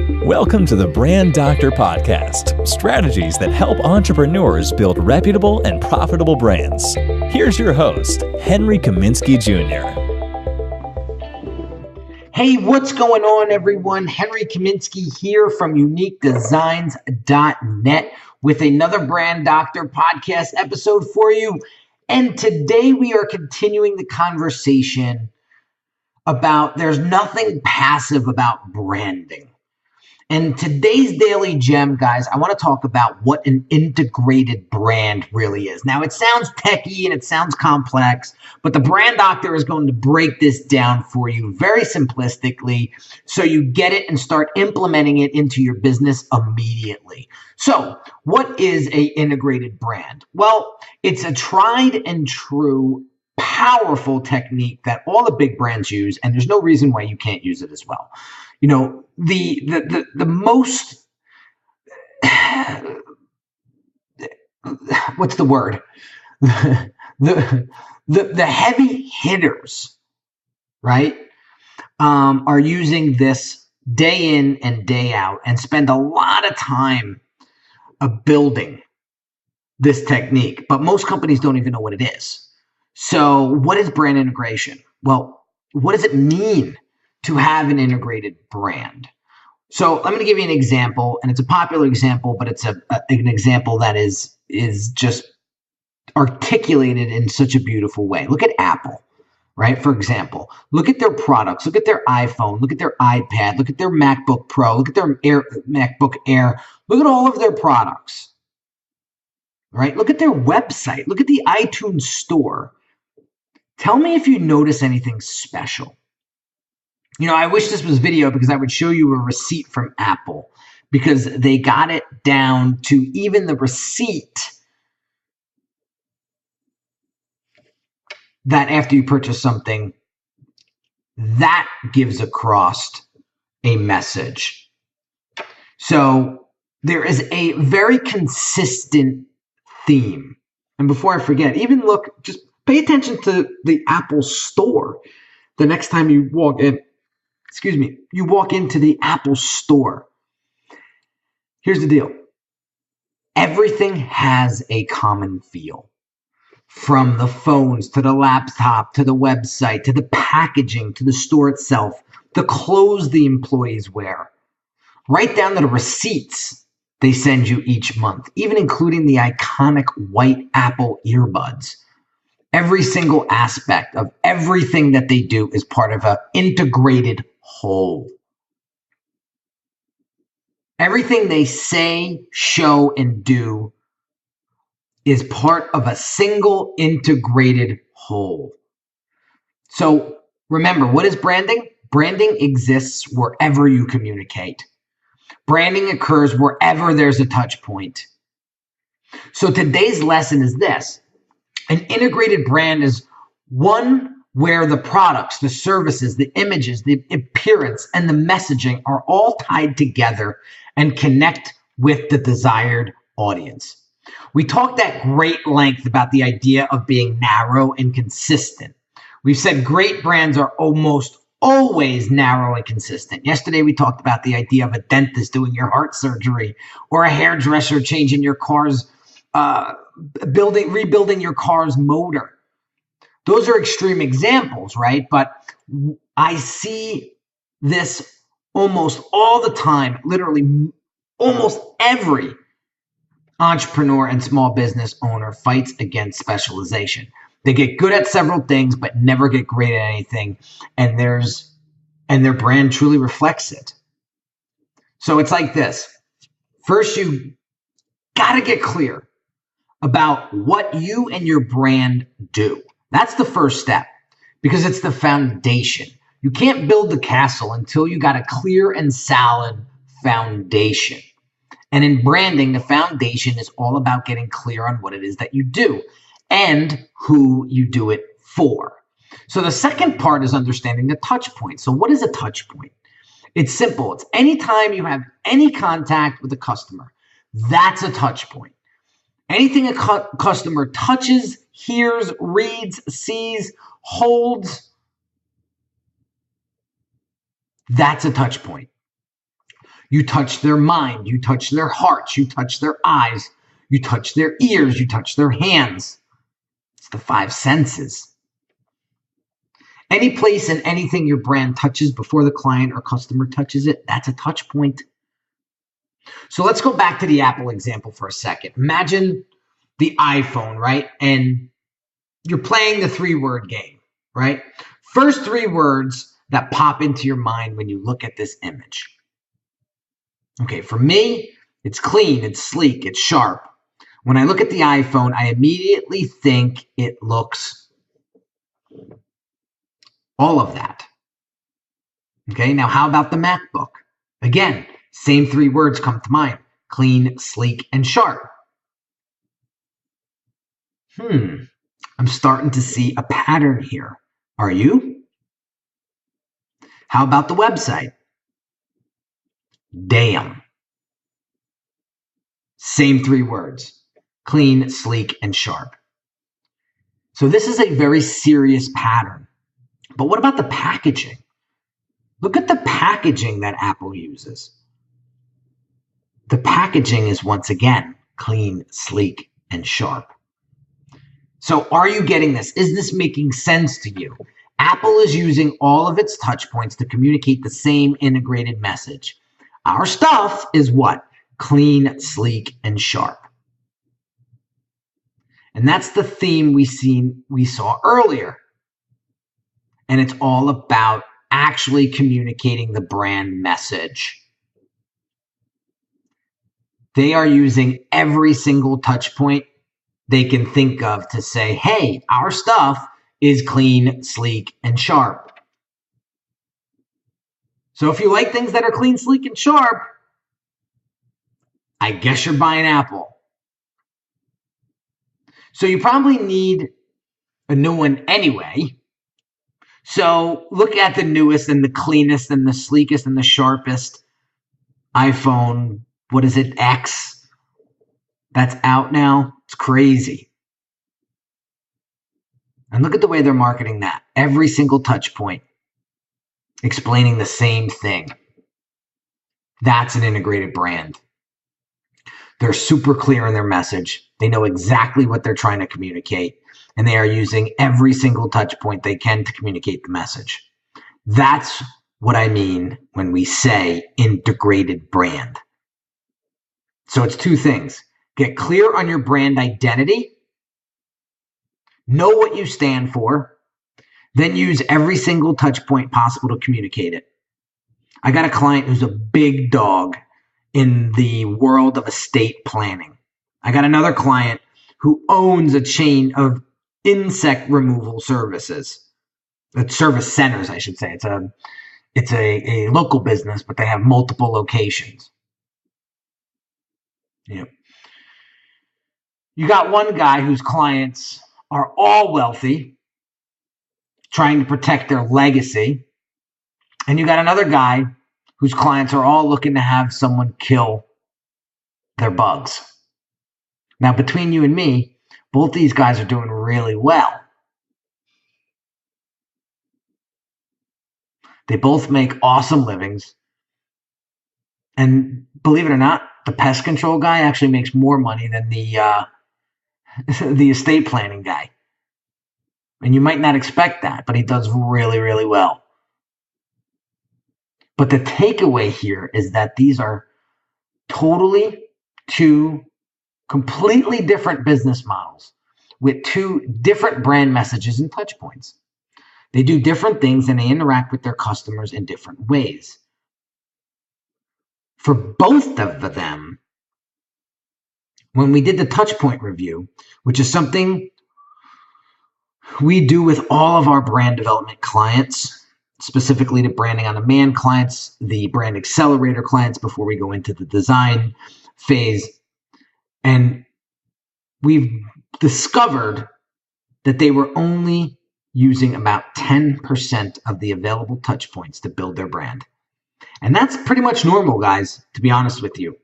Welcome to the Brand Doctor Podcast, strategies that help entrepreneurs build reputable and profitable brands. Here's your host, Henry Kaminski Jr. Hey, what's going on, everyone? Henry Kaminski here from Unique Designz.net with another Brand Doctor Podcast episode for you. And today we are continuing the conversation about there's nothing passive about branding. And today's daily gem, guys, I want to talk about what an integrated brand really is. Now, it sounds techy and it sounds complex, but the Brand Doctor is going to break this down for you very simplistically so you get it and start implementing it into your business immediately. So, what is an integrated brand? Well, it's a tried and true, powerful technique that all the big brands use, and there's no reason why you can't use it as well. You know, the most, what's the word? The heavy hitters, right, are using this day in and day out and spend a lot of time building this technique. But most companies don't even know what it is. So what is brand integration? Well, what does it mean to have an integrated brand? So I'm going to give you an example, and it's a popular example, but it's an example that is just articulated in such a beautiful way. Look at Apple, right? For example, look at their products, look at their iPhone, look at their iPad, look at their MacBook Pro, look at their MacBook Air, look at all of their products, right? Look at their website, look at the iTunes store. Tell me if you notice anything special. You know, I wish this was video because I would show you a receipt from Apple because they got it down to even the receipt that after you purchase something, that gives across a message. So there is a very consistent theme. And before I forget, even look, just pay attention to the Apple store the next time you walk in. You walk into the Apple store. Here's the deal. Everything has a common feel. From the phones, to the laptop, to the website, to the packaging, to the store itself, the clothes the employees wear, right down to the receipts they send you each month, even including the iconic white Apple earbuds. Every single aspect of everything that they do is part of an integrated whole. Everything they say, show, and do is part of a single integrated whole. So remember, what is branding? Branding exists wherever you communicate. Branding occurs wherever there's a touch point. So today's lesson is this. An integrated brand is one where the products, the services, the images, the appearance, and the messaging are all tied together and connect with the desired audience. We talked at great length about the idea of being narrow and consistent. We've said great brands are almost always narrow and consistent. Yesterday, we talked about the idea of a dentist doing your heart surgery or a hairdresser changing your car's rebuilding your car's motor. Those are extreme examples, right? But I see this almost all the time, literally almost every entrepreneur and small business owner fights against specialization. They get good at several things, but never get great at anything. And their brand truly reflects it. So it's like this. First, you got to get clear about what you and your brand do. That's the first step because it's the foundation. You can't build the castle until you got a clear and solid foundation. And in branding, the foundation is all about getting clear on what it is that you do and who you do it for. So the second part is understanding the touch point. So what is a touch point? It's simple. It's anytime you have any contact with a customer, that's a touch point. Anything a customer touches, hears, reads, sees, holds, that's a touch point. You touch their mind. You touch their hearts. You touch their eyes. You touch their ears. You touch their hands. It's the five senses. Any place and anything your brand touches before the client or customer touches it, that's a touch point. So let's go back to the Apple example for a second. Imagine the iPhone, right? And you're playing the 3-word game, right? First 3 words that pop into your mind when you look at this image. Okay, for me, it's clean, it's sleek, it's sharp. When I look at the iPhone, I immediately think it looks all of that. Okay, now how about the MacBook? Again, same 3 words come to mind. Clean, sleek, and sharp. I'm starting to see a pattern here. Are you? How about the website? Damn. Same 3 words. Clean, sleek, and sharp. So this is a very serious pattern. But what about the packaging? Look at the packaging that Apple uses. The packaging is once again clean, sleek, and sharp. So are you getting this? Is this making sense to you? Apple is using all of its touch points to communicate the same integrated message. Our stuff is what? Clean, sleek, and sharp. And that's the theme we saw earlier. And it's all about actually communicating the brand message. They are using every single touch point they can think of to say, hey, our stuff is clean, sleek, and sharp. So if you like things that are clean, sleek, and sharp, I guess you're buying Apple. So you probably need a new one anyway. So look at the newest and the cleanest and the sleekest and the sharpest iPhone, what is it, X? That's out now. It's crazy. And look at the way they're marketing that. Every single touch point explaining the same thing. That's an integrated brand. They're super clear in their message. They know exactly what they're trying to communicate. And they are using every single touch point they can to communicate the message. That's what I mean when we say integrated brand. So it's 2 things. Get clear on your brand identity. Know what you stand for. Then use every single touch point possible to communicate it. I got a client who's a big dog in the world of estate planning. I got another client who owns a chain of insect removal services. Service centers, I should say. It's a local business, but they have multiple locations. You got one guy whose clients are all wealthy, trying to protect their legacy. And you got another guy whose clients are all looking to have someone kill their bugs. Now, between you and me, both these guys are doing really well. They both make awesome livings. And believe it or not, the pest control guy actually makes more money than the estate planning guy. And you might not expect that, but he does really, really well. But the takeaway here is that these are totally 2 completely different business models with 2 different brand messages and touch points. They do different things and they interact with their customers in different ways. For both of them, when we did the touch point review, which is something we do with all of our brand development clients, specifically the branding on demand clients, the brand accelerator clients before we go into the design phase. And we've discovered that they were only using about 10% of the available touch points to build their brand. And that's pretty much normal, guys, to be honest with you.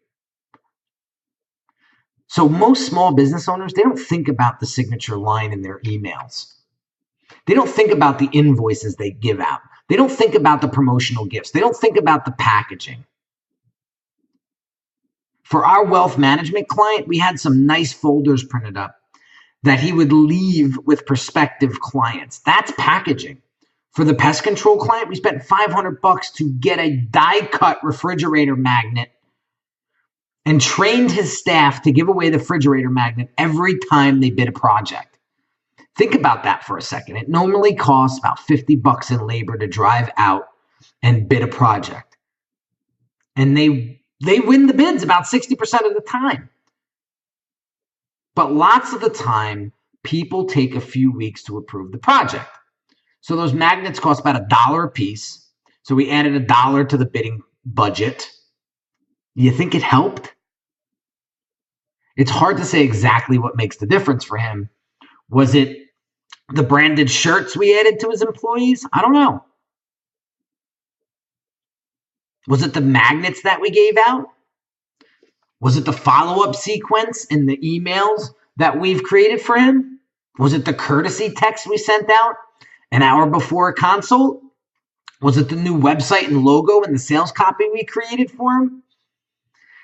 So most small business owners, they don't think about the signature line in their emails. They don't think about the invoices they give out. They don't think about the promotional gifts. They don't think about the packaging. For our wealth management client, we had some nice folders printed up that he would leave with prospective clients. That's packaging. For the pest control client, we spent $500 to get a die-cut refrigerator magnet and trained his staff to give away the refrigerator magnet every time they bid a project. Think about that for a second. It normally costs about $50 in labor to drive out and bid a project. And they win the bids about 60% of the time. But lots of the time, people take a few weeks to approve the project. So those magnets cost about $1 a piece. So we added $1 to the bidding budget. You think it helped? It's hard to say exactly what makes the difference for him. Was it the branded shirts we added to his employees? I don't know. Was it the magnets that we gave out? Was it the follow-up sequence in the emails that we've created for him? Was it the courtesy text we sent out an hour before a consult? Was it the new website and logo and the sales copy we created for him?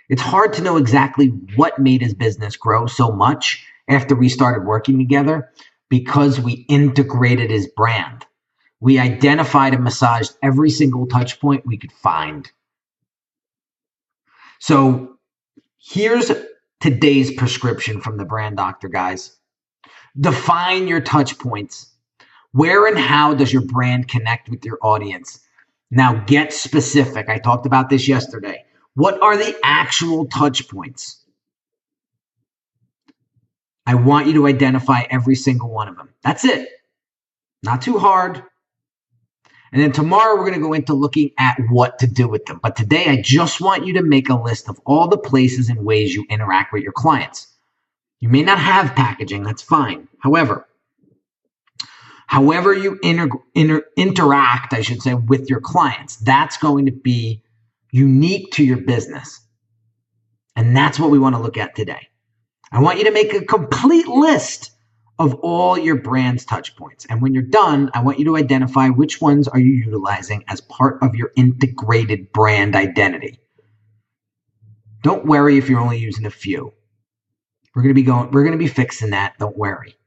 It's hard to know exactly what made his business grow so much after we started working together because we integrated his brand. We identified and massaged every single touch point we could find. So here's today's prescription from the brand doctor, guys. Define your touch points. Where and how does your brand connect with your audience? Now get specific. I talked about this yesterday. What are the actual touch points? I want you to identify every single one of them. That's it. Not too hard. And then tomorrow we're going to go into looking at what to do with them. But today I just want you to make a list of all the places and ways you interact with your clients. You may not have packaging, that's fine. However you interact, I should say, with your clients, that's going to be unique to your business. And that's what we want to look at today. I want you to make a complete list of all your brand's touch points. And when you're done, I want you to identify which ones are you utilizing as part of your integrated brand identity. Don't worry if you're only using a few. We're going to be fixing that. Don't worry.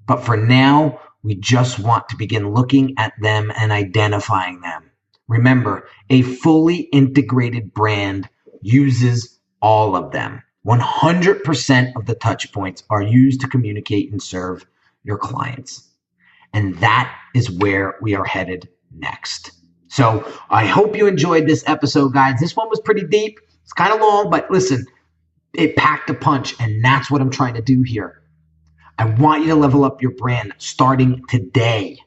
But for now, we just want to begin looking at them and identifying them. Remember, a fully integrated brand uses all of them. 100% of the touch points are used to communicate and serve your clients. And that is where we are headed next. So I hope you enjoyed this episode, guys. This one was pretty deep. It's kind of long, but listen, it packed a punch, and that's what I'm trying to do here. I want you to level up your brand starting today.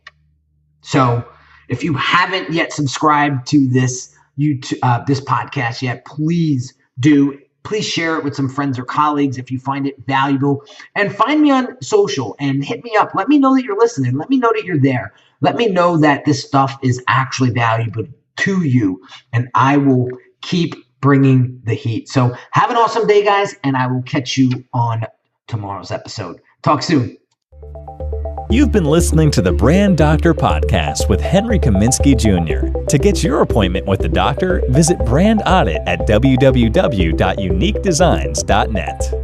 So if you haven't yet subscribed to this podcast yet, please do. Please share it with some friends or colleagues if you find it valuable. And find me on social and hit me up. Let me know that you're listening. Let me know that you're there. Let me know that this stuff is actually valuable to you. And I will keep bringing the heat. So have an awesome day, guys. And I will catch you on tomorrow's episode. Talk soon. You've been listening to the Brand Doctor Podcast with Henry Kaminski Jr. To get your appointment with the doctor, visit Brand Audit at www.uniquedesignz.net.